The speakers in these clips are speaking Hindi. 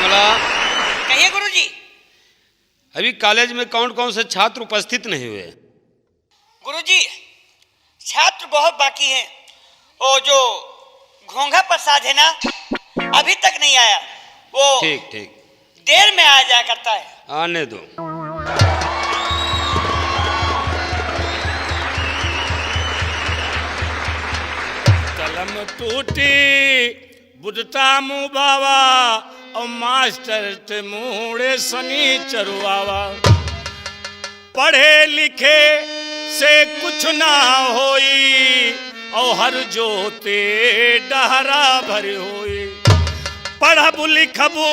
कमला, कहिए गुरुजी। अभी कॉलेज में कौन कौन से छात्र उपस्थित नहीं हुए? गुरुजी, छात्र बहुत बाकी हैं। वो जो घोंघा प्रसाद है ना, अभी तक नहीं आया। वो ठीक ठीक, देर में आ जाया करता है। आने दो। कलम टूटी बुदता मुँह बावा और मास्टर ते मुड़े सनी चरुआवा। पढ़े लिखे से कुछ ना होई और हर जोते डहरा भर होई। पढ़बू लिखबू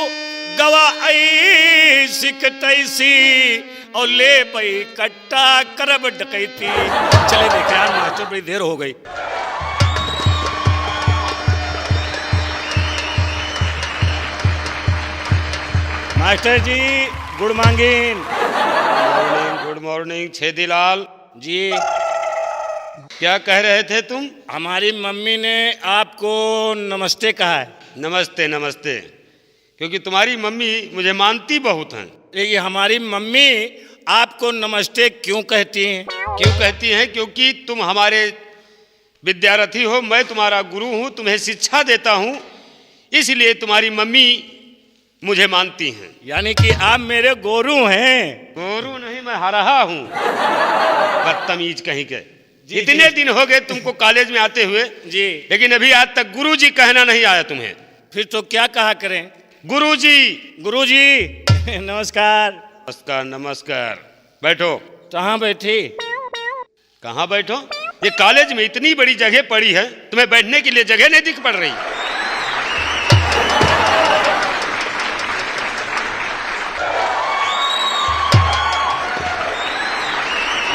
गवाई सिकटैसी और ले बई कट्टा करब डकैती। चले देखे यार मास्टर, बड़ी देर हो गई। Master ji good morning. Good morning Chhedilal ji, क्या कह रहे थे तुम? हमारी मम्मी ने आपको नमस्ते कहा है। नमस्ते नमस्ते, क्योंकि तुम्हारी मम्मी मुझे मानती बहुत हैं। ये हमारी मम्मी आपको नमस्ते क्यों कहती हैं? क्यों कहती हैं? क्योंकि तुम हमारे विद्यार्थी हो, मैं तुम्हारा गुरु हूँ, तुम्हें शिक्षा देता हूँ, इसलिए तुम्हारी मम्मी मुझे मानती हैं। यानी कि आप मेरे गुरु हैं। गुरु नहीं, मैं हरहा हूँ। बदतमीज कहीं के। जी, इतने जी। दिन हो गए तुमको कॉलेज में आते हुए जी, लेकिन अभी आज तक गुरुजी कहना नहीं आया तुम्हें। फिर तो क्या कहा करें? गुरुजी। गुरुजी नमस्कार। नमस्कार नमस्कार, बैठो। कहाँ बैठी? कहाँ बैठो? ये कॉलेज में इतनी बड़ी जगह पड़ी है, तुम्हें बैठने के लिए जगह नहीं दिख पड़ रही?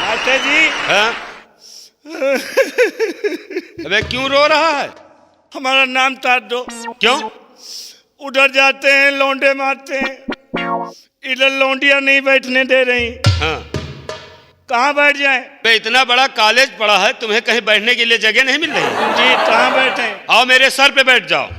मास्टर जी, हाँ? अबे क्यों रो रहा है? हमारा नाम तार दो। क्यों? उधर जाते हैं लौंडे मारते हैं, इधर लौंडियां नहीं बैठने दे रही। हाँ, कहाँ बैठ जाएं? बे इतना बड़ा कॉलेज पड़ा है, तुम्हें कहीं बैठने के लिए जगह नहीं मिल रही? जी, कहाँ बैठे? आओ मेरे सर पे बैठ जाओ।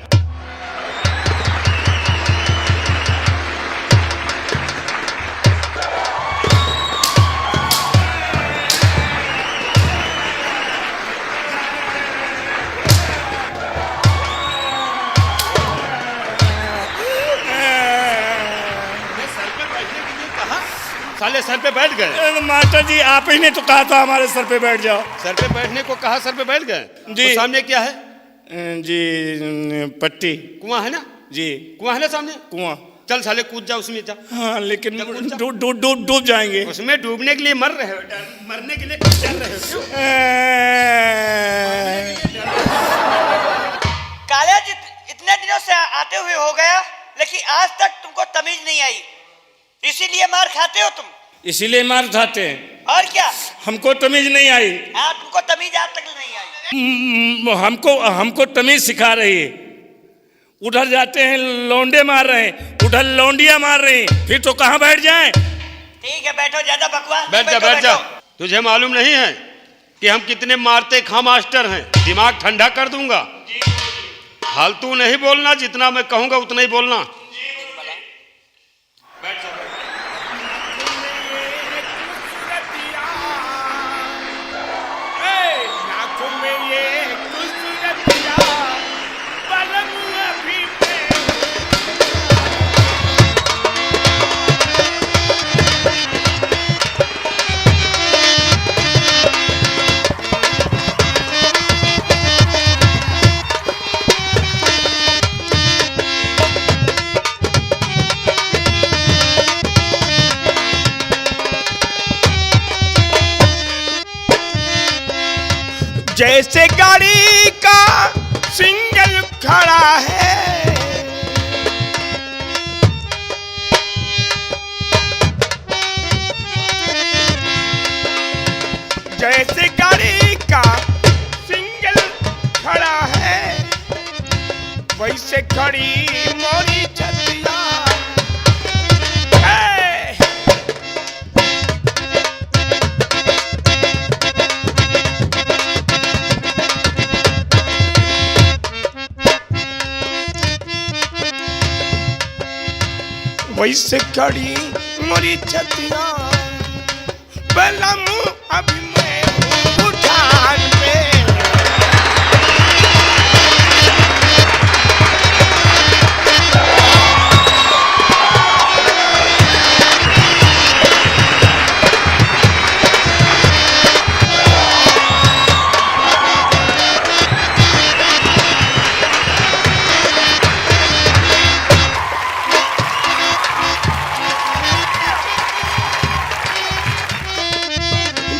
साले सर पे बैठ गए। मास्टर जी, आप ही ने तो कहा था हमारे सर पे बैठ जाओ। सर पे बैठने को कहा, सर पे बैठ गए। जी। तो सामने क्या है? जी, पट्टी। कुआं है ना? जी, कुआं है ना सामने? कुआं। चल साले कूद जा उसमें, जा। हाँ, लेकिन जब कूद जा। डूब जाएंगे। उसमें डूबने के लिए मर रहे हो, मरने के लिए डर रहे हो क्यों? कॉलेज इतने दिनों से आते हुए हो गया, लेकिन आज तक तुमको तमीज नहीं आई, इसीलिए मार खाते हो तुम। इसीलिए मार खाते हैं। और क्या? हमको तमीज नहीं आई। हाँ, तुमको तमीज आज तक नहीं आई। हमको तमीज सिखा रही है। उधर जाते हैं लौंडे मार रहे हैं, उधर लौंडियां मार रही हैं, फिर तो कहाँ बैठ जाएं? ठीक है, बैठो, ज्यादा बकवास। बैठ जा, बैठ जा। तुझे मालूम नहीं है कि हम कितने मारते खा मास्टर हैं? दिमाग ठंडा कर दूंगा। फालतू नहीं बोलना, जितना मैं कहूंगा उतना ही बोलना। जैसे गाड़ी का सिंगल खड़ा है, जैसे गाड़ी का सिंगल खड़ा है, वैसे खड़ी मोरी छतिया। वैसे कड़ी मोरी छतिया बलम अभी मैं हूँ उठान पे।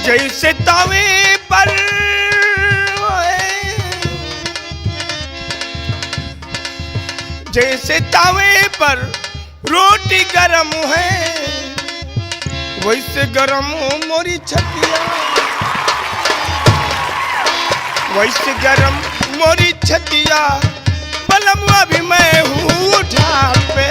जैसे तवे पर जैसे तवे पर रोटी गरम है वैसे गरम हो मोरी छतिया। वैसे गरम मोरी छतिया बलमुआ भी मैं हूँ उठान पे।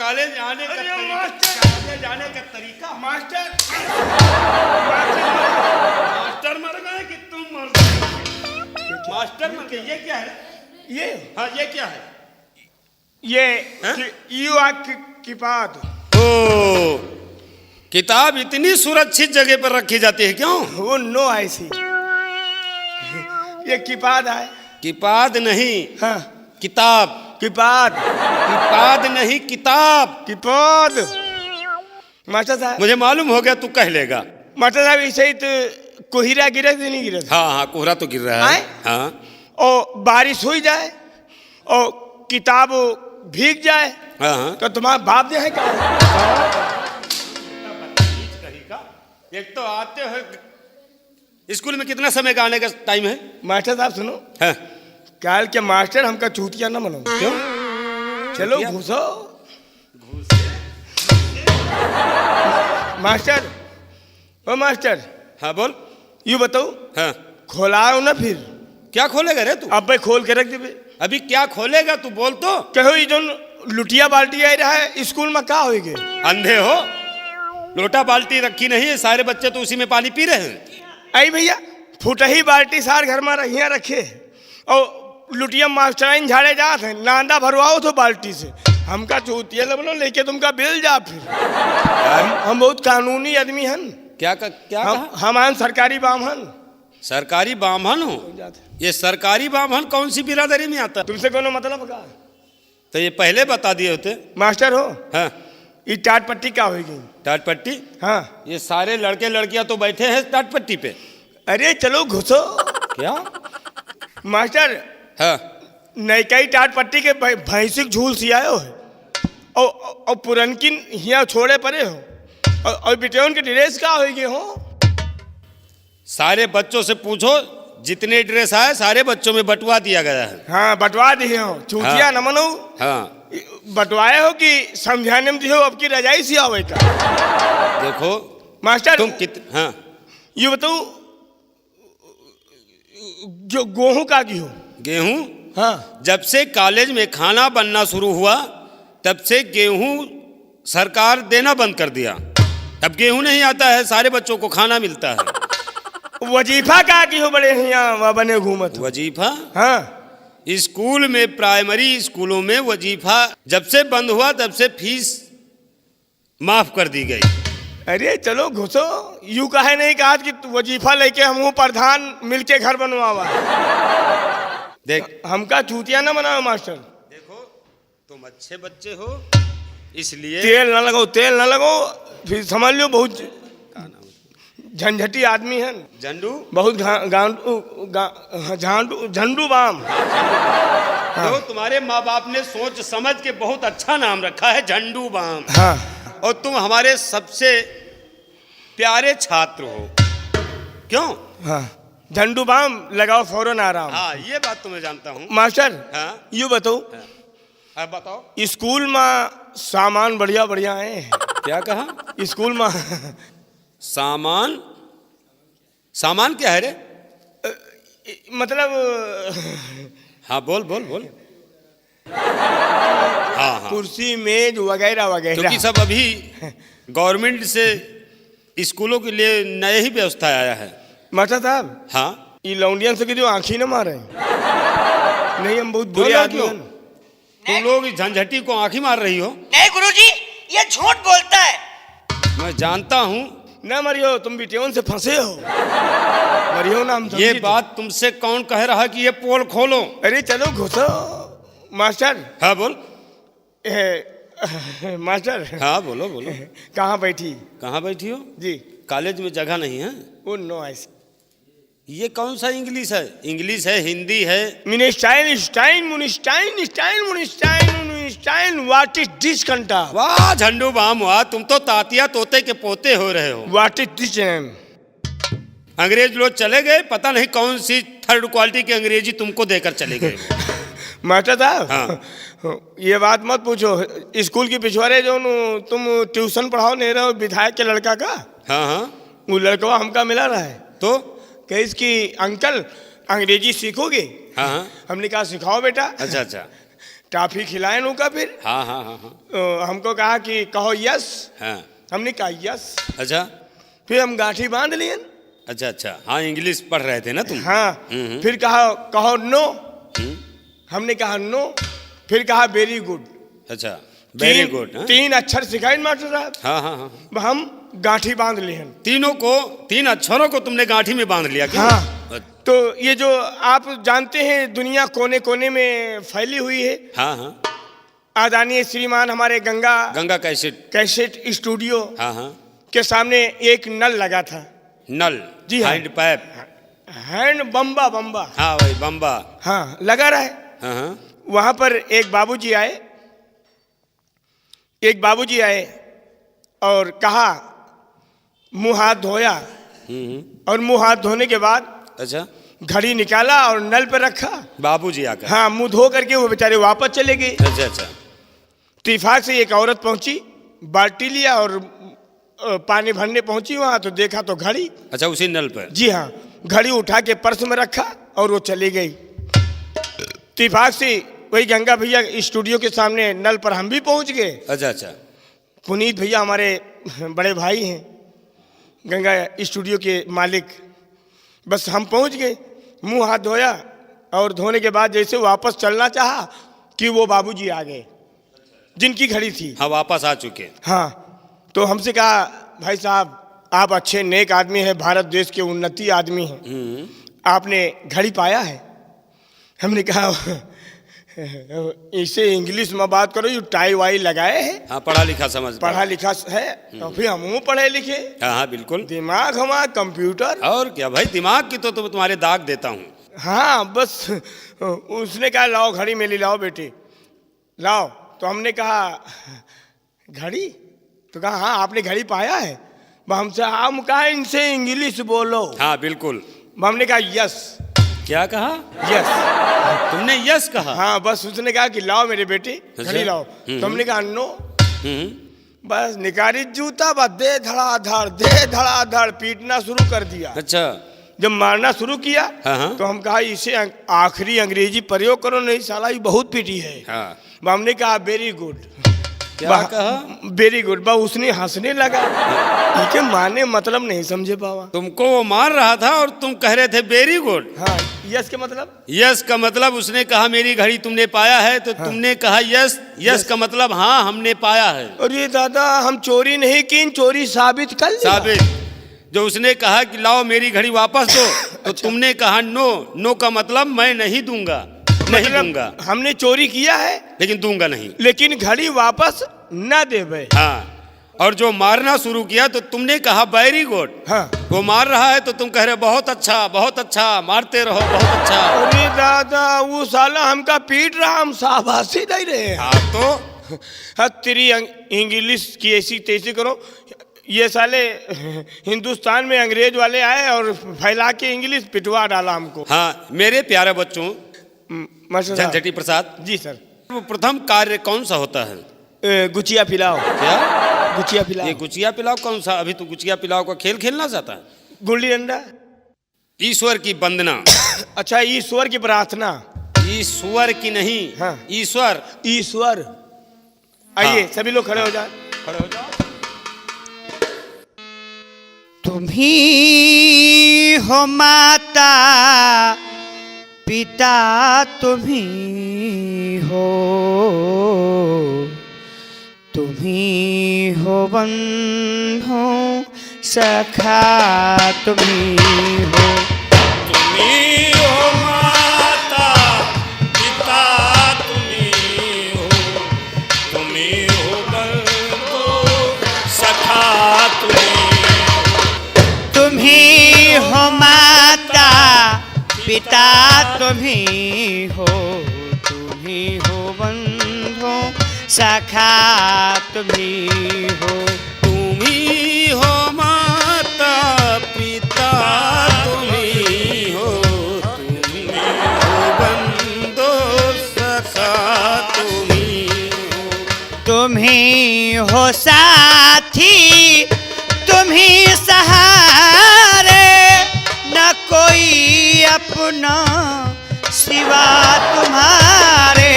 कॉलेज आने का तरीका। मास्टर मास्टर मर गए कि तुम मर गए? मास्टर मर गए। ये क्या है? ये हाँ ये क्या है? ये हाँ? किताब। ओ किताब इतनी सुरक्षित जगह पर रखी जाती है क्यों? वो नो ऐसी ये किताब है। किताब नहीं हाँ किताब। किताब किताब नहीं किताब। किताब। मास्टर साहब मुझे मालूम हो गया तू कह लेगा। मास्टर साहब ऐसे ही तो कोहिरा गिरा कि नहीं गिरा? हाँ हाँ कोहरा तो गिर रहा है। हाँ और बारिश हो जाए और किताब भीग जाए हाँ हाँ। तो तुम्हारा बाप जो है क्या? एक तो आते हो स्कूल में कितना समय का आने का टाइम है? मास्टर साहब सुनो हाँ। काल के मास्टर हमका चूतिया न बनो। क्यों? चलो घुसो मास्टर। ओ मास्टर हाँ बोल। यू बताओ हाँ खोलाओ ना फिर। क्या खोलेगा रे तू? अब भाई खोल के रख दे। अभी क्या खोलेगा तू बोल तो। कहो ये जो लुटिया बाल्टी आई रहा है स्कूल में क्या होएगे? अंधे हो? लोटा बाल्टी रखी नहीं है, सारे बच्चे तो उसी में पानी पी रहे हैं। आई भैया फुटही बाल्टी सार घर में रहिया रखे और लुटिया मास्टराइन झाड़े जात है नांदा भरवाओ तो बाल्टी से। हमका चूतिया लबनो लेके तुमका बिल जा फिर। हम बहुत कानूनी आदमी हन। क्या क्या कहा? हम सरकारी बामहन। सरकारी बामहन हो? ये सरकारी बामहन कौन सी बिरादरी में आता? तुमसे कोनो मतलब का? तो ये पहले बता दिए होते। मास्टर हो हाँ ये टाट पट्टी क्या होगी? टाट पट्टी? हाँ ये सारे लड़के लड़कियां तो बैठे हैं टाट पट्टी पे। अरे चलो घुसो। क्या मास्टर हाँ नई टाट पट्टी के भैंसिक झूल सियायो है और पुरनकी हिया छोड़े पड़े हो और बेटेन के ड्रेस का होगी हो। सारे बच्चों से पूछो जितने ड्रेस आए सारे बच्चों में बंटवा दिया गया है। हाँ बंटवा दिए हो चूतिया हाँ। न मनो। हाँ बंटवाए हो कि समझाने में दियो अब की रजाई सी आवे का। देखो मास्टर तुम हाँ ये बताओ जो गेहूं का की हो? गेहूं? हाँ जब से कॉलेज में खाना बनना शुरू हुआ तब से गेहूं सरकार देना बंद कर दिया। अब गेहूं नहीं आता है, सारे बच्चों को खाना मिलता है। वजीफा का की हो? बड़े यहाँ बने घूमत हो। वजीफा? हाँ स्कूल में प्राइमरी स्कूलों में वजीफा जब से बंद हुआ तब से फीस माफ कर दी गई। अरे चलो घुसो। यू काहे नहीं कहा कि वजीफा लेके हम प्रधान मिलके घर बनवावा? देख हमका चूतिया ना बनाओ मास्टर। देखो तुम अच्छे बच्चे हो इसलिए तेल ना लगाओ, तेल ना लगाओ फिर समझ लो बहुत झंझटी आदमी है। झंडू? बहुत झंडू बाम। तो तुम्हारे माँ बाप ने सोच समझ के बहुत अच्छा नाम रखा है झंडू बाम। हाँ और तुम हमारे सबसे प्यारे छात्र हो। क्यों? हाँ, झंडू बाम लगाओ फौरन आ रहा हूँ। हाँ, ये बात तो मैं जानता हूँ। मास्टर, हाँ, यू बताओ, अब बताओ। स्कूल में सामान बढ़िया बढ़िया है। क्या कहा? स्कूल में सामान? सामान क्या है रे? मतलब हाँ, बोल बोल बोल। हाँ हाँ, कुर्सी मेज वगैरह वगैरह। क्योंकि सब अभी गवर्नमेंट से स्कूलों के लिए नए ही व्यवस्था आया है। मास्टर साहब, हाँ, ये लौंडियन से जो आंखी न मारे नहीं, हम बहुत बुरे क्यों? आदमी हैं। तुम लोग इस झंझटी को आंखी मार रही हो। नहीं गुरुजी, ये झूठ बोलता है। मैं जानता हूँ। ना मरियो, तुम बिटियों से फंसे हो। मरियो ना, हम ये समझी बात तुमसे कौन कह रहा है कि ये पोल खोलो? अरे चलो घुसो। मास्टर, हाँ बोल। मास्टर, हाँ बोलो बोलो। कहाँ बैठी? कहाँ बैठी हो? जी। कॉलेज में जगह नहीं है। ओ नो, ऐसे ये कौन सा इंग्लिश है? इंग्लिश है, हिंदी है। मिनिस्टाइन स्टाइन मुनिस्टाइन स्टाइन मुनिस्टाइन मुनिस्टाइन, व्हाट इज दिस कंटा? वाह झंडू बाम वाह, तुम तो तातिया तोते के पोते हो रहे हो। What is this name? अंग्रेज लोग चले गए, पता नहीं कौन सी थर्ड क्वालिटी की अंग्रेजी तुमको देकर चले गए। मास्टर साहब, हाँ। ये बात मत पूछो। स्कूल के पिछवाड़े जो तुम ट्यूशन पढ़ाओ नहीं रहे हो विधायक के लड़का का, हाँ हाँ, वो लड़का हमका मिला रहा है। तो कहे इसकी अंकल अंग्रेजी सीखोगे? हाँ हाँ, हमने कहा सिखाओ बेटा। अच्छा अच्छा, टॉफी खिलाए नु का फिर हाँ हाँ हाँ हाँ, हमको कहा कि कहो यस। हाँ, हमने कहा यस। अच्छा फिर हम गांठी बांध लिए। अच्छा अच्छा, हाँ इंग्लिश पढ़ रहे थे ना तुम। हाँ, फिर कहा कहो नो। हमने कहा नो। फिर कहा वेरी गुड। अच्छा, वेरी गुड। 3 अक्षर सिखाए मास्टर साहब। हाँ हाँ हाँ, हम गांठी बांध लिए। तीनों को, 3 अक्षरों को तुमने गांठी में बांध लिया क्या? हाँ। तो ये जो आप जानते हैं दुनिया कोने कोने में फैली हुई है। हाँ हाँ, आदरणीय श्रीमान हमारे Ganga Ganga cassette. Cassette studio हाँ हाँ, के सामने एक नल लगा था। नल? जी हाँ। Hand pipe? हैंड बम्बा बम्बा। हाँ वही बम्बा। हाँ, लगा रहा है। हाँ हाँ, वहां पर एक बाबूजी आए और कहा मुंह हाथ धोया, और मुंह हाथ धोने के बाद अच्छा, घड़ी निकाला और नल पर रखा। बाबूजी आकर? हाँ, मुंह धो करके वो बेचारे वापस चले गए। अच्छा अच्छा, इत्तेफाक से एक औरत पहुंची, बाल्टी लिया और पानी भरने पहुंची वहां, तो देखा तो घड़ी। अच्छा, उसी नल पर? जी हाँ, घड़ी उठा के पर्स में रखा और वो चली गई। इत्तेफाक से वही गंगा भैया स्टूडियो के सामने नल पर हम भी पहुंच गए। अच्छा अच्छा, पुनीत भैया हमारे बड़े भाई हैं, गंगा स्टूडियो के मालिक। बस हम पहुंच गए, मुंह हाथ धोया और धोने के बाद जैसे वापस चलना चाहा कि वो बाबूजी आ गए जिनकी घड़ी थी। हाँ वापस आ चुके। हाँ, तो हमसे कहा भाई साहब आप अच्छे नेक आदमी हैं, भारत देश के उन्नति आदमी हैं, आपने घड़ी पाया है? हमने कहा इसे इंग्लिश में बात करो, ये टाई वाई लगाए है। हाँ, पढ़ा लिखा समझ, पढ़ा लिखा है तो फिर हम पढ़े लिखे। हाँ हाँ बिल्कुल, दिमाग हमारा कंप्यूटर। और क्या भाई, दिमाग की तो तुम्हारे दाग देता हूँ। हाँ, बस उसने कहा लाओ घड़ी मेरी, लाओ बेटे लाओ। तो हमने कहा घड़ी? तो कहा हाँ आपने घड़ी पाया है? हमसे हम कहा इनसे इंग्लिश बोलो। हाँ बिल्कुल। हमने कहा यस। क्या कहा? यस। तुमने यस कहा? हाँ, बस उसने कहा कि लाओ मेरे बेटे घड़ी लाओ। तो हमने कहा नो। बस निकारी जूता, बस दे धड़ाधड़ पीटना शुरू कर दिया। अच्छा, जब मारना शुरू किया तो हम कहा इसे आखिरी अंग्रेजी प्रयोग करो, नहीं साला ये बहुत पीटी है। हाँ। हमने कहा वेरी गुड। क्या कहा? Very good. बा उसने हंसने लगा, इनके माने मतलब नहीं समझे पावा। तुमको वो मार रहा था और तुम कह रहे थे वेरी गुड। हाँ, यस के मतलब? यस का मतलब उसने कहा मेरी घड़ी तुमने पाया है, तो तुमने कहा यस। यस का मतलब हाँ हमने पाया है। अरे दादा, हम चोरी नहीं की, चोरी साबित कर लिया। साबित। जो उसने कहा कि लाओ मेरी घड़ी वापस दो, तो तुमने कहा नो। नो का मतलब मैं नहीं दूंगा, नहीं दूंगा। हमने चोरी किया है लेकिन दूंगा नहीं, लेकिन घड़ी वापस न देवे। हाँ। और जो मारना शुरू किया तो तुमने कहा वेरी गुड। हाँ, वो मार रहा है तो तुम कह रहे बहुत अच्छा, मारते रहो, बहुत अच्छा। अरे दादा, वो साला हमका पीट रहा, हम शाबाशी दे रहे हैं। हाँ तो हाँ, तेरी इंग्लिश की ऐसी तैसी करो, ये साले हिंदुस्तान में अंग्रेज वाले आए और फैला के इंग्लिश पिटवा डाला हमको। हाँ मेरे प्यारे बच्चों, मास्टर साहब। झंझटी प्रसाद जी सर। वो प्रथम कार्य कौन सा होता है? गुचिया पिलाओ। क्या? गुचिया पिलाओ। ये गुचिया पिलाओ कौन सा? अभी तो गुचिया पिलाओ का खेल खेलना चाहता है? गुल्ली डंडा। ईश्वर की वंदना। अच्छा, ईश्वर की प्रार्थना। ईश्वर की नहीं, हाँ। ईश्वर। ईश्वर। आइए हाँ। सभी लोग खड़े हो जाए। खड़े हो जाओ। तुम ही हो माता पिता, तुम ही हो, तुम ही हो बंधु सखा, तुम ही हो। तुम्ही हो माता पिता, तुम्ही हो, तुम्ही हो बंधु सखा, तुम ही हो माता पिता, तुम ही हो, तुम ही हो बंधु सखा, तुम ही हो। तुम ही हो माता पिता, तुम ही हो, तुम ही हो बंधु सखा, तुम ही हो। तुम ही हो साथी, तुम ही सहारे, न कोई अपना सिवा तुम्हारे।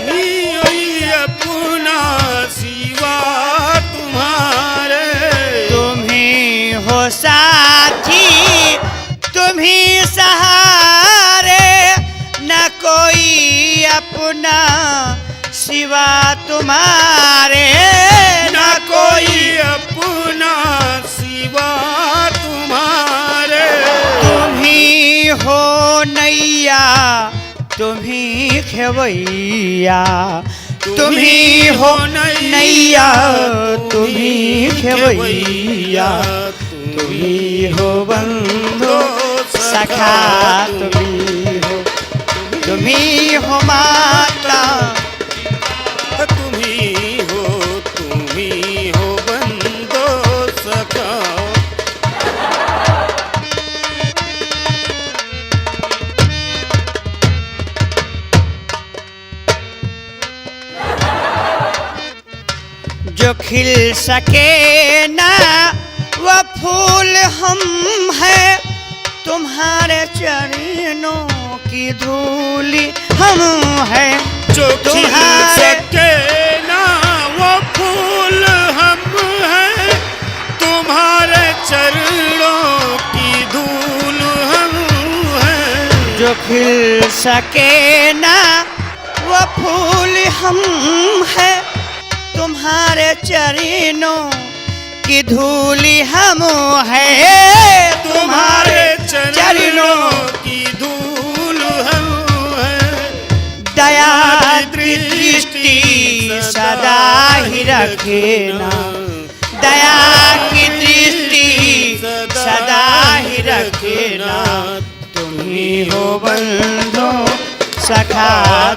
कोई अपना सिवा तुम्हारे। तुम ही हो साथी, तुम ही सहारे, न कोई अपना सिवा तुम्हारे। न कोई अपना सिवा तुम्हारे। तुम ही हो नैया, तुम ही खेवैया, तुम ही हो नैया, तुम ही खेवैया, तुम ही हो बंधु सखा, तुम ही हो, तुम ही हो माता, तुम ही हो बंधु सखा। जो खिल सके ना वो फूल हम हैं, तुम्हारे चरणों की धूली हम हैं। जो खिल सके ना वो फूल हम हैं, तुम्हारे चरणों की धूल हम हैं। जो खिल सके ना वो फूल हम हैं, तुम्हारे चरणों की धूली हम हैं। तुम्हारे चरणों की धूल हम हैं। दया की दृष्टि सदा ही रखना, दया की दृष्टि सदा ही रखना। तुम ही हो बंधु सखा,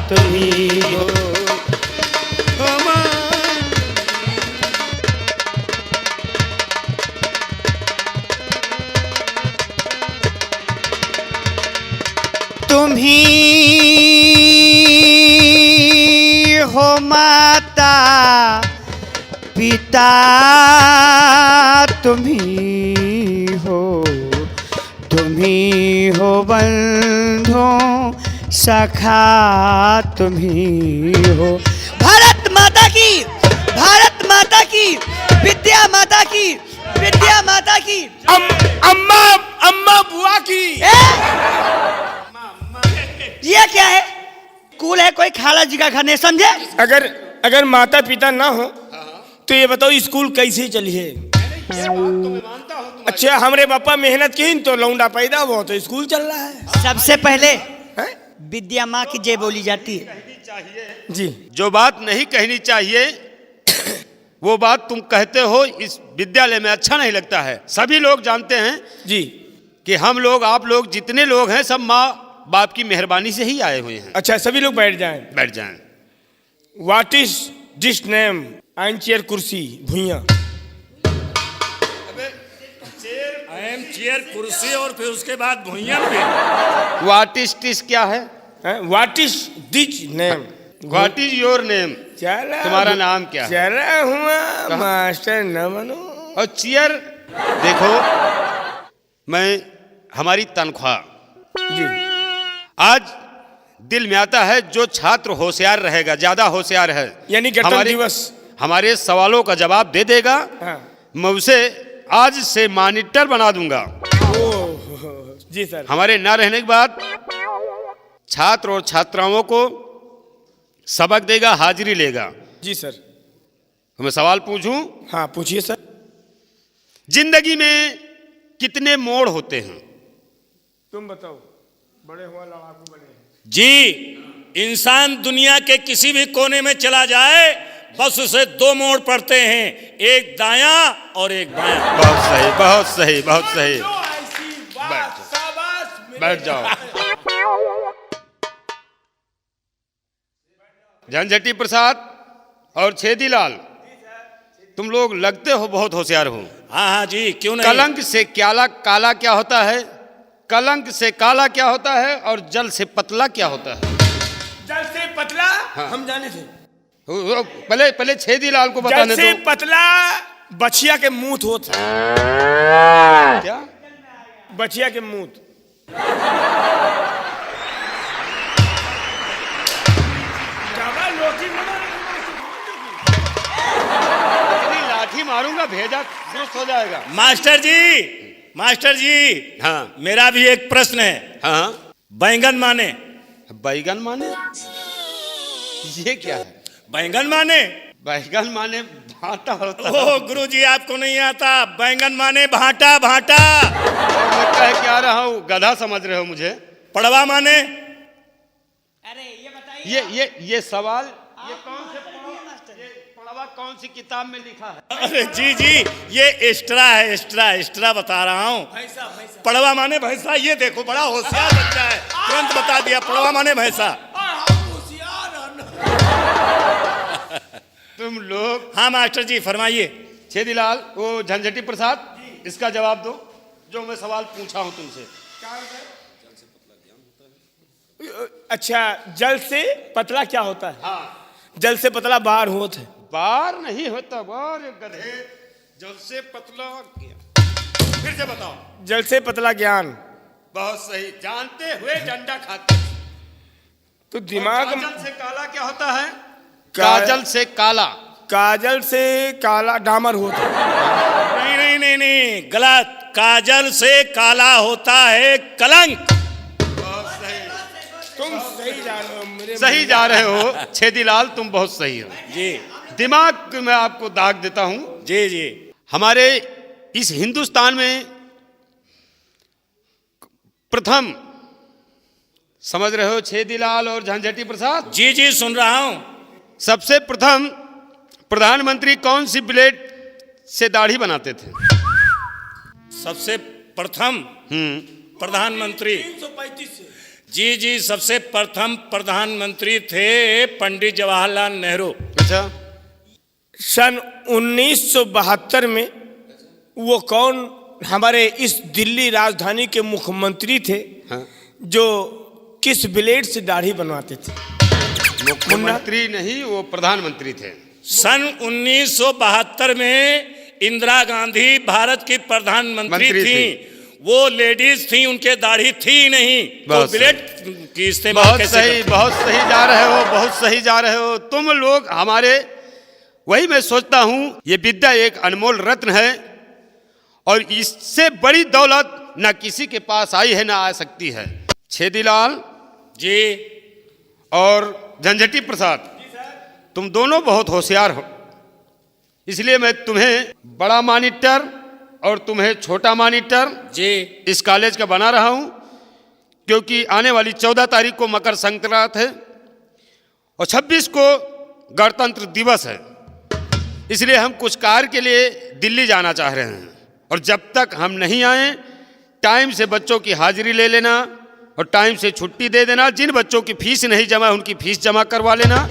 तुम ही हो। तुम ही हो माता पिता, तुम ही हो, तुम ही हो बंधु सखा, तुम ही हो। भारत माता की, भारत माता की, विद्या माता की, विद्या माता की। अम्मा अम्मा बुआ की। ये क्या है? स्कूल है कोई खाला जी का घर, नहीं समझे? अगर माता पिता ना हो तो ये बताओ स्कूल कैसे चली है? अच्छा, हमारे पापा मेहनत की तो लौंडा पैदा हुआ तो स्कूल चल रहा है। सबसे पहले हैं? विद्या माँ की जय बोली जाती है। जी। जो बात नहीं कहनी चाहिए वो बात तुम कहते हो, इस विद्यालय में अच्छा नहीं लगता है। सभी लोग जानते हैं जी कि हम लोग, आप लोग, जितने लोग हैं सब माँ बाप की मेहरबानी से ही आए हुए हैं। अच्छा, सभी लोग बैठ जाएं। बैठ जाएं। What is this name? आइन चेयर कुर्सी भुइया। चेयर कुर्सी और फिर उसके बाद भुइयां पे। व्हाट इज टिस क्या है? What is this name? What is your name? चला तुम्हारा नाम क्या है? चला हुआ मास्टर न बनो। और चेयर देखो, मैं हमारी तनख्वाह जी आज दिल में आता है जो छात्र होशियार रहेगा, ज्यादा होशियार है, यानी गणतंत्र दिवस हमारे सवालों का जवाब दे देगा, हाँ। मैं उसे आज से मॉनिटर बना दूंगा। ओह जी सर। हमारे ना रहने के बाद छात्र और छात्राओं को सबक देगा, हाजिरी लेगा। जी सर। मैं सवाल पूछूं? हाँ पूछिए सर। जिंदगी में कितने मोड़ होते हैं? तुम बताओ, बड़े हुआ लड़ाकू बने। जी, इंसान दुनिया के किसी भी कोने में चला जाए बस उसे दो मोड़ पड़ते हैं, एक दायां और एक बायां। बहुत सही, बहुत सही, बहुत सही। ऐसी बात, शाबाश मेरे बैठ जाओ। झंझटी प्रसाद और छेदीलाल, तुम लोग लगते हो बहुत होशियार हो। हाँ हाँ जी, क्यों नहीं। कलंक से काला काला क्या होता है? कलंक से काला क्या होता है? और जल से पतला क्या होता है? जल से पतला। हाँ। हम जाने थे। पहले छेदीलाल को जल बताने से दो। पतला बछिया के मुंह होता। क्या? बछिया के मुंह। इतनी लाठी मारूंगा भेजा दुरुस्त हो जाएगा। मास्टर जी, हाँ मेरा भी एक प्रश्न है। हाँ। बैंगन माने? बैगन माने? ये क्या है? बैंगन माने? बैगन माने भाटा होता है। ओह गुरुजी, आपको नहीं आता? बैंगन माने भाटा भाटा। मैं कह क्या रहा हूँ, गधा समझ रहे हो मुझे? पड़वा माने? अरे ये बताइए, ये सवाल ये कौन से पढ़वा कौन सी किताब में लिखा है? अरे जी, ये एक्स्ट्रा है, एक्स्ट्रा बता रहा हूँ। पड़वा माने भैंसा। ये देखो, बड़ा होशियार बच्चा है, तुरंत बता दिया पड़वा माने भैंसा। तुम लोग। हाँ मास्टर जी, फरमाइए। छेदीलाल, वो झंझटी प्रसाद, इसका जवाब दो जो मैं सवाल पूछा हूँ तुमसे। अच्छा, जल से पतला क्या होता है? हाँ। जल से पतला बाहर होता है। बार नहीं होता, बार गधे। जल से पतला क्या? फिर से बताओ। जल से पतला ज्ञान। बहुत सही, जानते हुए डंडा खाते। तो दिमाग। काजल से काला क्या होता है? काजल से काला। काजल से काला डामर होता है। नहीं, गलत। काजल से काला होता है कलंक। तुम सही जा रहे हो मेरे। सही जा रहे हो छेदीलाल, तुम बहुत सही हो जी। दिमाग में आपको दाग देता हूं। जी। हमारे इस हिंदुस्तान में प्रथम, समझ रहे हो छेदीलाल और झंझटी प्रसाद? जी, सुन रहा हूं। सबसे प्रथम प्रधानमंत्री कौन सी ब्लेड से दाढ़ी बनाते थे? सबसे प्रथम प्रधानमंत्री? 335 जी, सबसे प्रथम प्रधानमंत्री थे पंडित जवाहरलाल नेहरू। अच्छा। सन 1972 में वो कौन हमारे इस दिल्ली राजधानी के मुख्यमंत्री थे? हाँ। जो किस ब्लेड से दाढ़ी बनवाते थे? मुख्यमंत्री नहीं, वो प्रधानमंत्री थे। सन 1972 में इंदिरा गांधी भारत की प्रधानमंत्री थी। वो लेडीज थी, उनके दाढ़ी थी नहीं, वो ब्लेड की इस्तेमाल कैसे करते? बहुत सही जा रहे हो, बहुत सही जा रहे हो तुम लोग। हमारे वही मैं सोचता हूं, ये विद्या एक अनमोल रत्न है और इससे बड़ी दौलत ना किसी के पास आई है ना आ सकती है। छेदीलाल जी और झंझटी प्रसाद, तुम दोनों बहुत होशियार हो, इसलिए मैं तुम्हें बड़ा मॉनिटर और तुम्हें छोटा मॉनिटर जी इस कॉलेज का बना रहा हूं, क्योंकि आने वाली 14 तारीख को मकर संक्रांति है और 26 को गणतंत्र दिवस है। इसलिए हम कुछ कार्य के लिए दिल्ली जाना चाह रहे हैं और जब तक हम नहीं आए, टाइम से बच्चों की हाजिरी ले लेना और टाइम से छुट्टी दे देना। जिन बच्चों की फीस नहीं जमा, उनकी फीस जमा करवा लेना।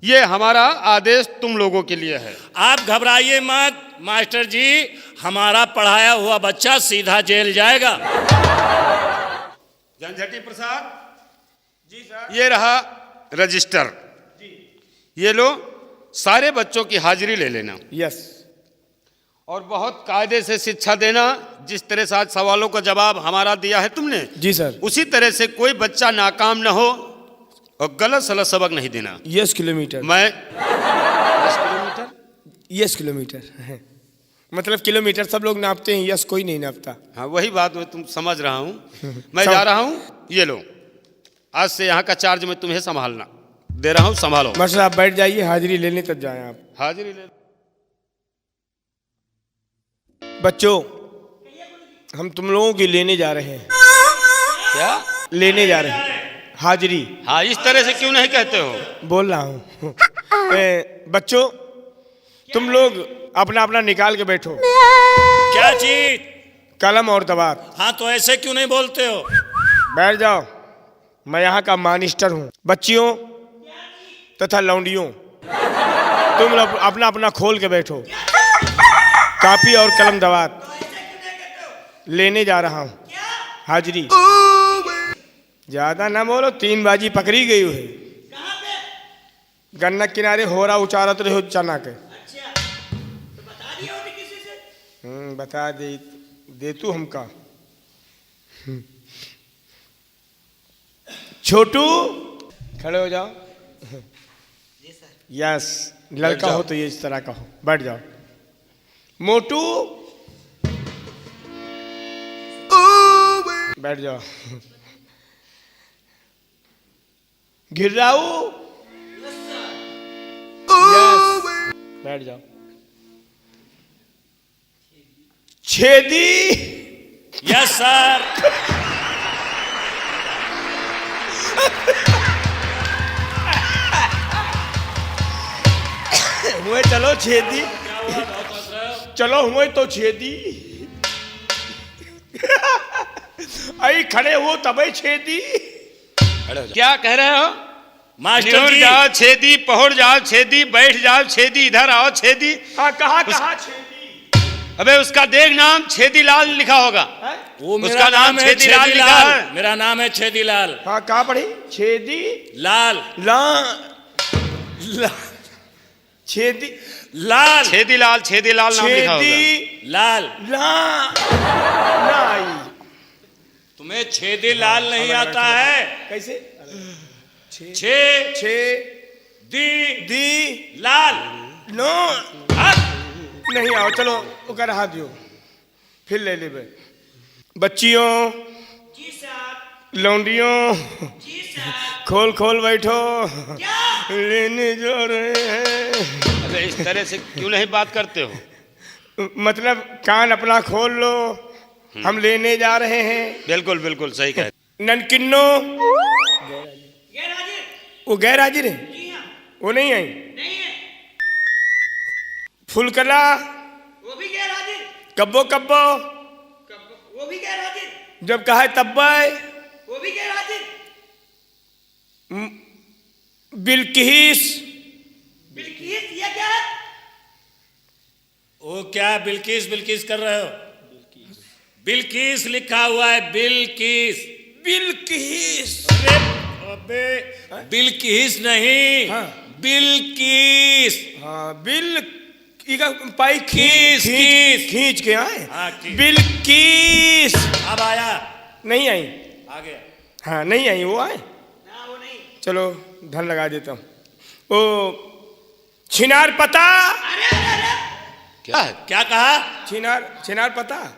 ये हमारा आदेश तुम लोगों के लिए है। आप घबराइए मत, मास्टर जी हमारा पढ़ाया हुआ बच्चा सीधा जेल जाएगा। झंझटी प्रसाद जी सर, ये रहा रजिस्टर, ये लो, सारे बच्चों की हाजिरी ले लेना यस। और बहुत कायदे से शिक्षा देना। जिस तरह से आज सवालों का जवाब हमारा दिया है तुमने, जी सर। उसी तरह से कोई बच्चा नाकाम न हो और गलत सलत सबक नहीं देना। Yes kilometre. मैं 10 किलोमीटर, यस किलोमीटर मतलब किलोमीटर सब लोग नापते हैं, यस कोई नहीं नापता। हाँ वही बात मैं तुम समझ रहा हूँ। मैं जा रहा हूँ, ये लो, आज से यहाँ का चार्ज मैं तुम्हें संभालना दे रहा हूँ, संभालो। मास्टर आप बैठ जाइए, हाजिरी लेने तक जाएं आप। हाजिरी ले। बच्चों हम तुम लोगों की लेने जा रहे हैं। क्या लेने जा रहे हैं हाजिरी। हाँ, इस तरह से क्यों नहीं कहते हो? बोल रहा हूँ बच्चों तुम लोग अपना अपना निकाल के बैठो, क्या चीज? कलम और दवात। हाँ तो ऐसे क्यों नहीं बोलते हो? बैठ जाओ, मैं यहाँ का मानिस्टर हूँ। बच्चियों तथा लौंडियों तुम लोग अपना अपना खोल के बैठो, कापी और कलम दवात लेने जा रहा हूँ हाजिरी। ज्यादा ना बोलो, 3 बाजी पकड़ी गई है। गन्ना किनारे हो रहा उचारत रहे हो चना के। बता दे तू हमका। छोटू खड़े हो जाओ। यस, लड़का हो तो ये इस तरह का हो, बैठ जाओ। मोटू बैठ जाओ। घिर्राऊ यस, बैठ जाओ। Chhedi yes sir. हुए चलो छेदी, चलो हुए तो छेदी। आई खड़े हो तबे छेदी। क्या कह रहे हो? मास्टर निहुर जी जाओ छेदी, पहुंच जाओ छेदी, बैठ जाओ छेदी, इधर आओ छेदी। हाँ कहा छेदी? अबे उसका देख, नाम छेदीलाल लिखा होगा। वो मेरा उसका नाम है छेदीलाल लिखा छेदीलाल। है। मेरा नाम है छेदीलाल। हाँ कहा पढ़ी? छेदी लाल ला छेदी लाल छेदीलाल, छेदीलाल नाम लिखा होगा। छेदी लाल। ना आई। तुम्हें छेदीलाल नहीं आता है? कैसे? छे छे दी लाल। नो हाँ? नहीं आओ, चलो उकर हाथ दियो, फिर ले ले बे। बच्चियों लौंडियों खोल खोल बैठो, लेने जा रहे हैं। अबे इस तरह से क्यों नहीं बात करते हो? मतलब कान अपना खोल लो, हम लेने जा रहे हैं। बिल्कुल बिल्कुल सही कह। ननकिन्नो वो गैर हाजिर है, वो नहीं आई। फुलकला वो भी गैर हाजिर। कब्बो कब्बो वो भी गैर हाजिर। जब कहा है तब्बे वो भी गैर हाजिर। बिल्किस बिल्किस ये क्या है? वो क्या बिल्किस बिल्किस कर रहे हो? बिल्किस लिखा हुआ है, बिल्किस। बिल्किस अबे बिल्किस नहीं, हाँ। बिल्किस। हाँ बिल पाई खींच खींच के आए। हाँ, खींच। बिल्किस अब आया, नहीं आई। आ गया। हाँ नहीं आई, वो आए। ना वो नहीं। चलो धन लगा देता हूँ। ओ छिनार पता। क्या है? क्या कहा? छिनार पता।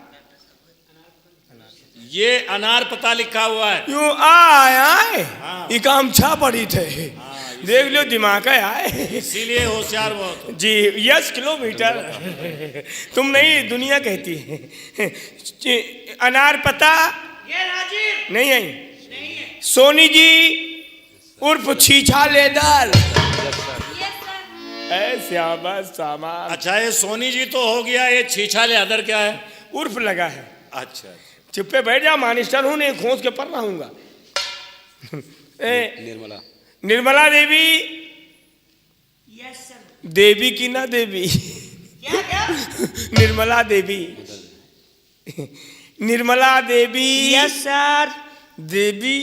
ये अनार पता लिखा हुआ है। यूं आए हाँ। ये काम छा पड़ी थे। देख लो दिमाग है आए। इसीलिए होशियार बहुत हो। जी यस किलोमीटर तुम नहीं दुनिया कहती है। अनार पता गैर हाजिर। नहीं आई। नहीं है। सोनी जी उर्फ छीछा लेदर। श्यामा सामान। अच्छा ये सोनी जी तो हो गया, ये छीछा ले अदर क्या है? उर्फ लगा है। अच्छा चुप्पे बैठ जा, मानिस्टर हूं, नहीं खोज के पर रहूंगा। Nirmala Nirmala Devi yes sir. देवी की ना देवी क्या क्या? Nirmala Devi. Nirmala Devi. Yes sir. Devi.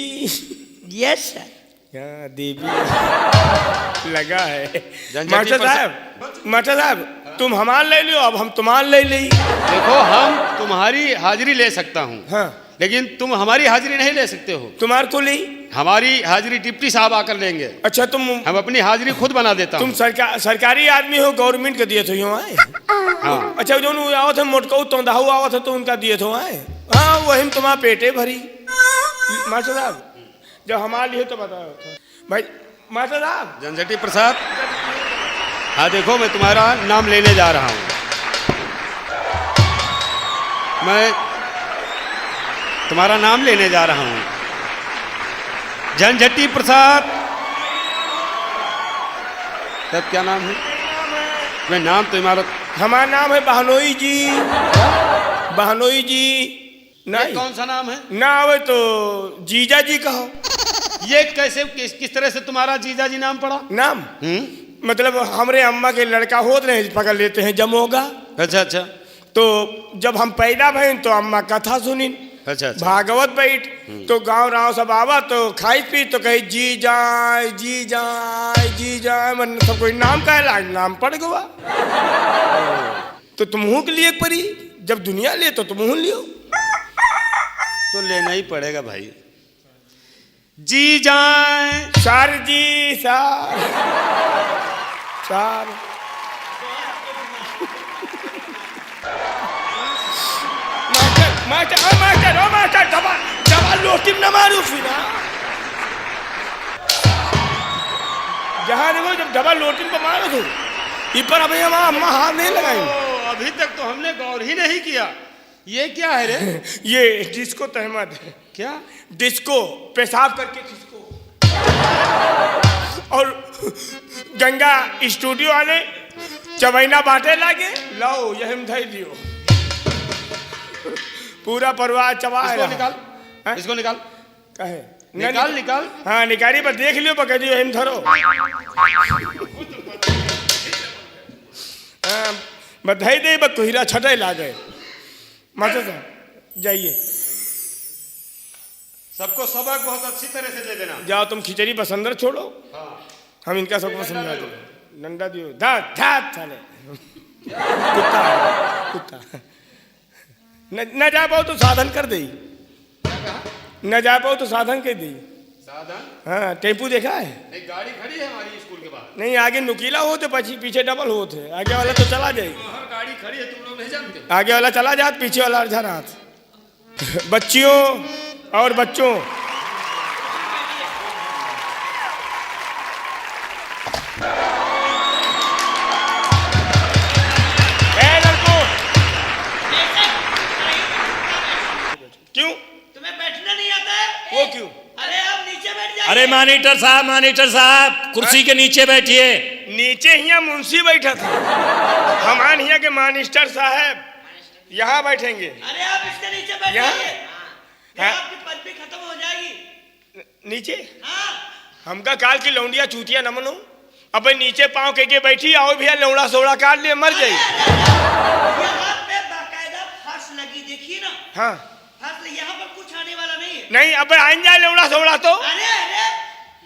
Yes sir. हाँ देवी लगा है। जनजाति मास्टर साहब तुम हमार ले लियो, अब हम तुम्हार ले ली। देखो हम तुम्हारी हाजिरी ले सकता हूँ, हाँ लेकिन तुम हमारी हाजिरी नहीं ले सकते हो। तुम्हार को ली। हमारी हाजिरी डिप्टी साहब आकर लेंगे। अच्छा तुम हम अपनी हाजिरी खुद बना देता तुम हूँ। सरकारी आदमी हो, गवर्नमेंट के दिए थे यूँ आए। हाँ अच्छा जो आवत है मोटकऊ तोंदाहू आवत है तो उनका दिए थे आए। हाँ वही में तुम्हारा पेटे भरी। मास्टर साहब जब हमारे लिए तो बताओ भाई। मास्टर साहब जनजटी प्रसाद, हाँ देखो मैं तुम्हारा नाम लेने जा रहा हूँ। मैं तुम्हारा नाम लेने जा रहा हूँ। जनजटी प्रसाद। तब क्या नाम है? मैं नाम तुम्हारा। हमारा नाम है बहनोई जी। बहनोई जी। ये नहीं कौन सा नाम है? ना आवे तो जीजा जी कहो। ये कैसे किस तरह से तुम्हारा जीजा जी नाम पड़ा? नाम मतलब हमरे अम्मा के लड़का होत रहे पकड़ लेते हैं जमोगा। अच्छा अच्छा तो जब हम पैदा भई तो अम्मा कथा सुनी, अच्छा अच्छा। भागवत बैठ तो गांव राव सब आवा तो खाई पी तो कही जी जाए जी जाए जी जाए, मन सब कोई नाम का नाम पड़ गवा। तो तुमहू के लिए परी, जब दुनिया ले तो तुमहू लियो। तो लेना ही पड़ेगा भाई। जी जाए। सर जी सर सर। मास्टर दबा लोटी न मारू फिर। जहाँ देखो जब दबा लोटी पर मारो तो इस पर अभी हम अम्मा हाथ नहीं लगाई। अभी तक तो हमने गौर ही नहीं किया। ये क्या है रे? ये डिस्को तहमत है। क्या? डिस्को पेशाब करके डिस्को। और गंगा स्टूडियो वाले चवैना बांटे लागे लो यही में धई दियो। पूरा परिवार चबा है। इसको निकाल। इसको निकाल। कहे निकाल निकाल। हाँ निकाली पर देख लियो पकड़ दियो हम धरो। बधाई दे बस कोहिरा छटे ला गए। मास्टर साहब जाइए। सबको सबक बहुत अच्छी तरह से दे देना। जाओ तुम खिचड़ी बस अंदर छोड़ो। हाँ। हम इनका सबको समझा दो। डंडा दियो धात धात साले। कुत्ता कुत्ता न जा पाओ तो साधन कर दे। न जा पाओ तो साधन कर दे। साधन? हाँ टेम्पू देखा है? एक गाड़ी खड़ी है हमारी स्कूल के बाहर। नहीं आगे नुकीला होते पीछे डबल होते। आगे वाला तो चला जाए। हर गाड़ी खड़ी है, तुम लोग नहीं जानते? आगे वाला चला जात पीछे वाला अर्झा रात। बच्चियों और बच्चों लड़कों क्यों तुम्हें बैठना नहीं आता है? वो क्यों? अरे आप नीचे बैठ जाइए। अरे मॉनिटर साहब कुर्सी के नीचे बैठिए। नीचे हिया मुंशी बैठा था। हमारे हिया के मानिस्टर साहब यहाँ बैठेंगे। अरे आप इसके नीचे बैठ यहाँ? जाइए। हाँ? आपकी पदवी खत्म हो जाएगी। नीचे हाँ। हमका काल की लौंडिया चूतिया न मनो। अब नीचे पाँव के बैठी आओ भैया लौड़ा सोड़ा काट लिए मर जाए। यहाँ पे बाकायदा फर्श लगी देखिए ना। हाँ फर्श यहाँ पर कुछ आने वाला नहीं है। नहीं अब आइन जाए लौड़ा सोड़ा तो अरे अरे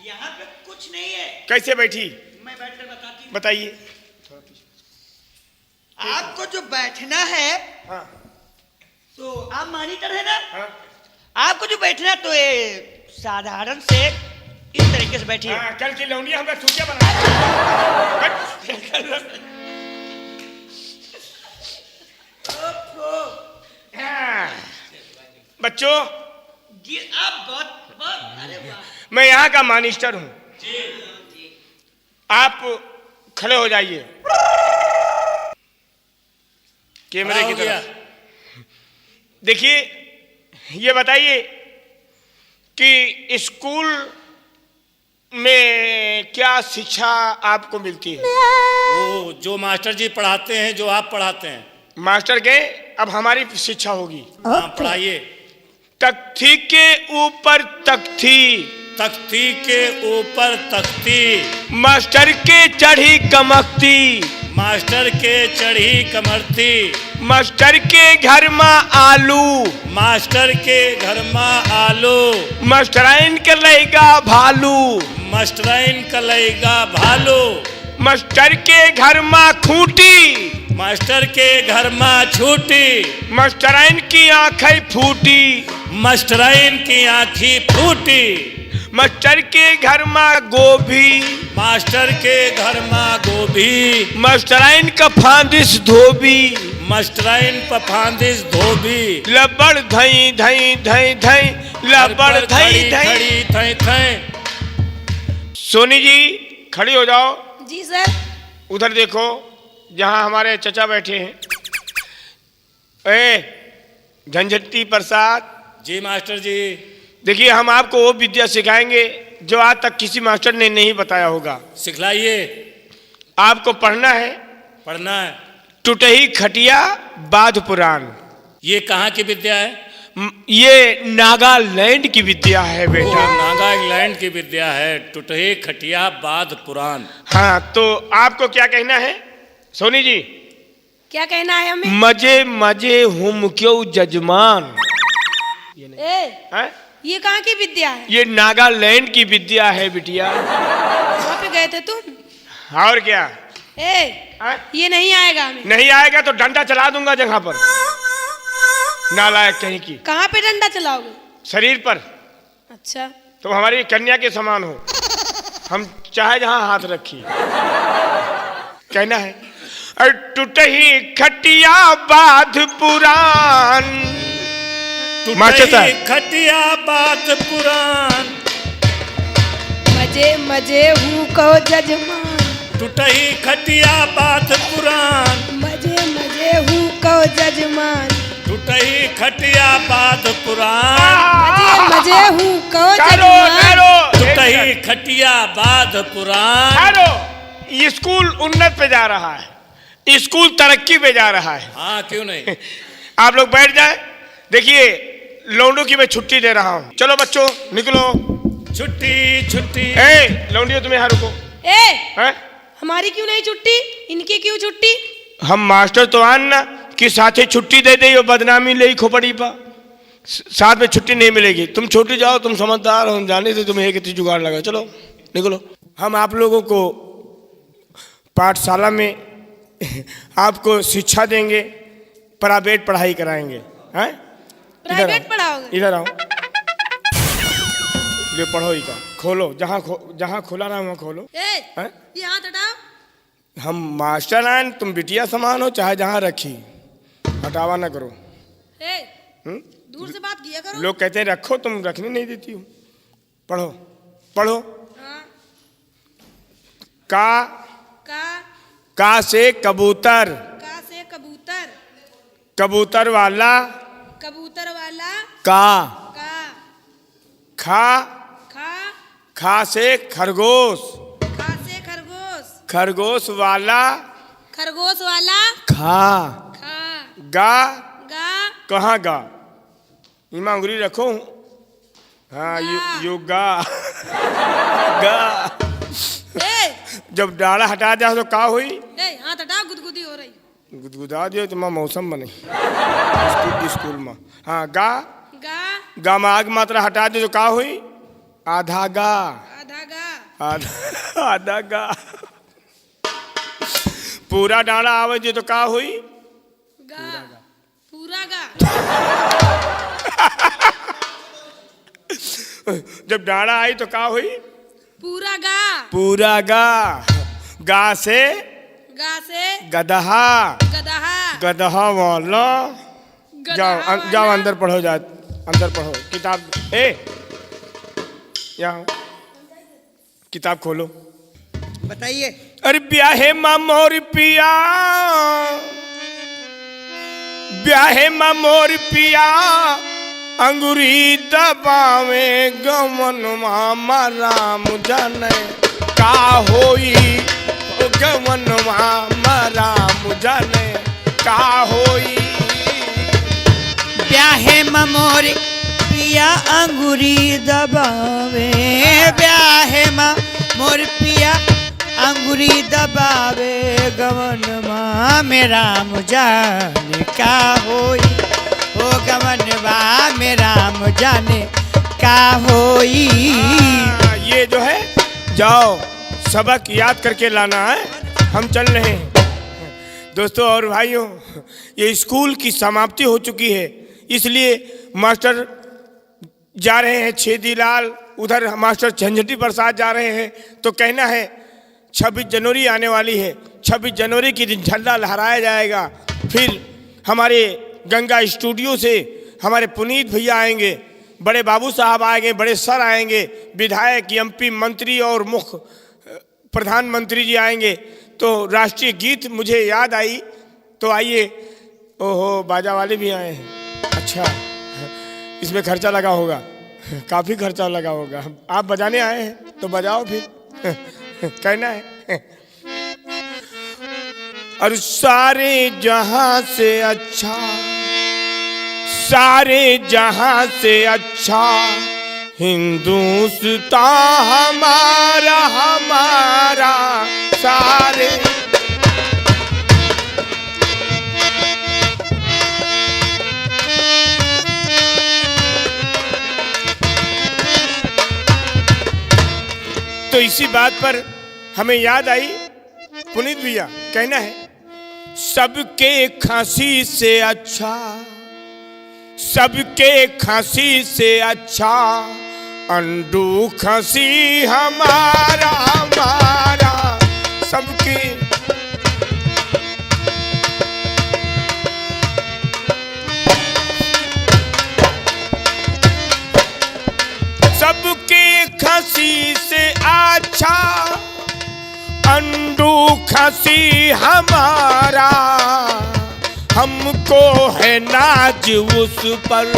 यहाँ पे कुछ नहीं है। कैसे बैठी मैं बैठकर बताती हूँ। बताइए। आपको जो बैठना है हाँ तो आप मॉनिटर है ना। हाँ आपको जो बैठना है तो ये साधारण से इस तरीके से बैठिए। हाँ कल की लौंडिया हमका चूतिया बना। हाँ। बच्चों आप बहुत बहुत अरे वाह। मैं यहाँ का मानिस्टर हूँ। आप खड़े हो जाइए कैमरे की तरफ। देखिए ये बताइए कि स्कूल में क्या शिक्षा आपको मिलती है? वो जो मास्टर जी पढ़ाते हैं, जो आप पढ़ाते हैं। मास्टर गए अब हमारी शिक्षा होगी। हाँ पढ़ाइए। तख्ती के ऊपर तख्ती, तख्ती के ऊपर तख्ती, मास्टर के चढ़ी कमकती, मास्टर के चढ़ी कमर थी, मास्टर के घर में आलू, मास्टर के घर में आलू, मास्टराइन के लैगा भालू, मास्टराइन कलैगा भालू, मास्टर के घर में खूंटी, मास्टर के घर में छूटी, मास्टराइन की आंखें फूटी, मास्टराइन की आँखी फूटी, मास्टर के घर में गोभी, मास्टर के घर में गोभी, मास्टराइन का फांदिस धोबी, मास्टराइन पफांदिस धोबी, लबड़ धई धई धई धई, लबड़ धई धई। थई थई। सोनी जी खड़ी हो जाओ। जी सर। उधर देखो जहां हमारे चचा बैठे हैं। झंझट्टी प्रसाद जी मास्टर जी। देखिए, हम आपको वो विद्या सिखाएंगे जो आज तक किसी मास्टर ने नहीं बताया होगा। सिखलाइए। आपको पढ़ना है। पढ़ना है। टूटही खटिया बाध पुराण। ये कहाँ की विद्या है? ये नागालैंड की विद्या है बेटा। नागालैंड की विद्या है। टूटही खटिया बाध पुराण। हाँ, तो आपको क्या कहना है सोनी जी? क्या कहना है हमें? मजे मजे हम क्यों जजमान। ए, ये कहाँ की विद्या है? ये नागालैंड की विद्या है बिटिया। वहाँ पे गए थे तुम? और क्या? ये नहीं आएगा हमें। नहीं आएगा तो डंडा चला दूंगा जगह पर। नालायक कहीं की। कहाँ पे डंडा चलाओगे? शरीर पर। अच्छा। तो हमारी कन्या के समान हो, हम चाहे जहां हाथ रखिए। कहना है टूटही खटिया बाध पुराण। टूटही खटिया बाध पुराण। मजे मजे हूँ कहो जजमान। टूटही खटिया बाध पुराण। मजे मजे हूँ कहो जजमान। टूटही खटिया बाध पुराण। मजे मजे हूँ कहो जजमान। टूटही खटिया बाध पुराण। स्कूल उन्नत पे जा रहा है, स्कूल तरक्की पे जा रहा है। हाँ, क्यों नहीं। आप लोग बैठ जाए। देखिए, लौंडों की मैं छुट्टी दे रहा हूँ। चलो बच्चों निकलो। छुट्टी छुट्टी। लौंडियो तुम्हें यहाँ रुको। हमारी क्यों नहीं छुट्टी? इनकी क्यों छुट्टी? हम मास्टर तो आन ना कि साथे छुट्टी दे दे, बदनामी ले खोपड़ी पा। साथ में छुट्टी नहीं मिलेगी। तुम छोटी जाओ, तुम समझदार हो, जाने से तुम्हें एक जुगाड़ लगा। चलो निकलो। हम आप लोगों को पाठशाला में आपको शिक्षा देंगे, प्राइवेट पढ़ाई कराएंगे। हैं? प्राइवेट पढ़ाओगे? इधर आओ। ले पढ़ो। इधर खोलो, जहाँ खोला रहा वहाँ खोलो। ये हाथ हटाओ। हम मास्टर आए, तुम बिटिया समान हो, चाहे जहाँ रखी, हटावा ना करो। दूर से बात किया करो। लोग कहते हैं रखो, तुम रखने नहीं देती हो। पढ़ो पढ़ो। का से कबूतर। का से कबूतर। कबूतर वाला। कबूतर वाला। का। खा। खा से खरगोश। खा से खरगोश। खरगोश वाला। खरगोश वाला। खा। गा। कहाँ गा? इमा अंगुरी रखो। हाँ, यू गा। गा। जब डाला हटा दिया तो का हुई? हाथ हटा, गुदगुदी हो रही। गुदगुदा दियो तो मौसम बने स्कूल में। हाँ, गा। में आग मात्रा हटा दे तो का हुई? आधा गा। आधा गा। पूरा डाला आवे जो तो का हुई? पूरा गा। जब डाला आई तो का हुई? पूरा गा। पूरा गा। गा से गदहा। गदहा वाला। जाओ अंदर पढ़ो। अंदर पढ़ो किताब। यहाँ किताब खोलो। बताइए। अरे ब्याहे मोर पिया, ब्याहे मोर पिया, अंगुरी दबावे गमन मामा राम जाने का होई। गमन मामा राम जाने का होई। ब्याहे मोर पिया अंगुरी दबावे। ब्याहे मोर पिया अंगुरी दबावे गवनवा में राम जाने का होई, ओ गवनवा में राम जाने का होई। ये जो है जाओ सबक याद करके लाना है, हम चल रहे हैं। दोस्तों और भाइयों, ये स्कूल की समाप्ति हो चुकी है, इसलिए मास्टर जा रहे हैं छेदीलाल, उधर मास्टर झंझटी प्रसाद जा रहे हैं। तो कहना है 26 जनवरी आने वाली है, 26 जनवरी के दिन झंडा लहराया जाएगा। फिर हमारे गंगा स्टूडियो से हमारे पुनीत भैया आएंगे, बड़े बाबू साहब आएंगे, बड़े सर आएंगे, विधायक एमपी मंत्री और मुख्य प्रधानमंत्री जी आएंगे। तो राष्ट्रीय गीत मुझे याद आई, तो आइए। ओहो, बाजा वाले भी आए हैं। अच्छा, इसमें खर्चा लगा होगा, काफ़ी खर्चा लगा होगा। आप बजाने आए हैं तो बजाओ फिर, कहना है। और सारे जहां से अच्छा, सारे जहां से अच्छा हिंदुस्तान हमारा, हमारा सारे। तो इसी बात पर हमें याद आई पुनीत भैया, कहना है सबके खांसी से अच्छा, सबके खांसी से अच्छा अंडू खांसी हमारा, हमारा सबके। सबके खांसी से अच्छा अंडू खांसी हमारा, हमको है नाज उस पर,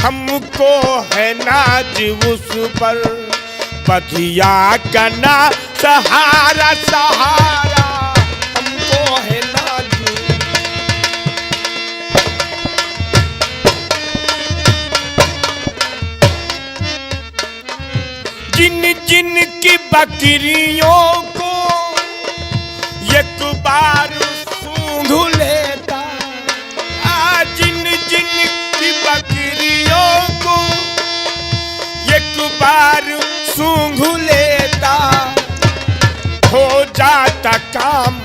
हमको है नाज उस पर, बधिया का ना सहारा, सहारा हमको है नाज। जिन जिन की बकरियों को एक बार सूंघ लेता, जिन जिन की बकरियों को एक बार सूंघ लेता, हो जाता काम,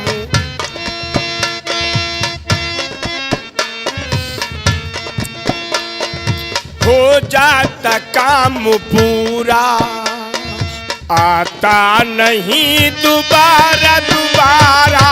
हो जाता काम पूरा, आता नहीं दोबारा दोबारा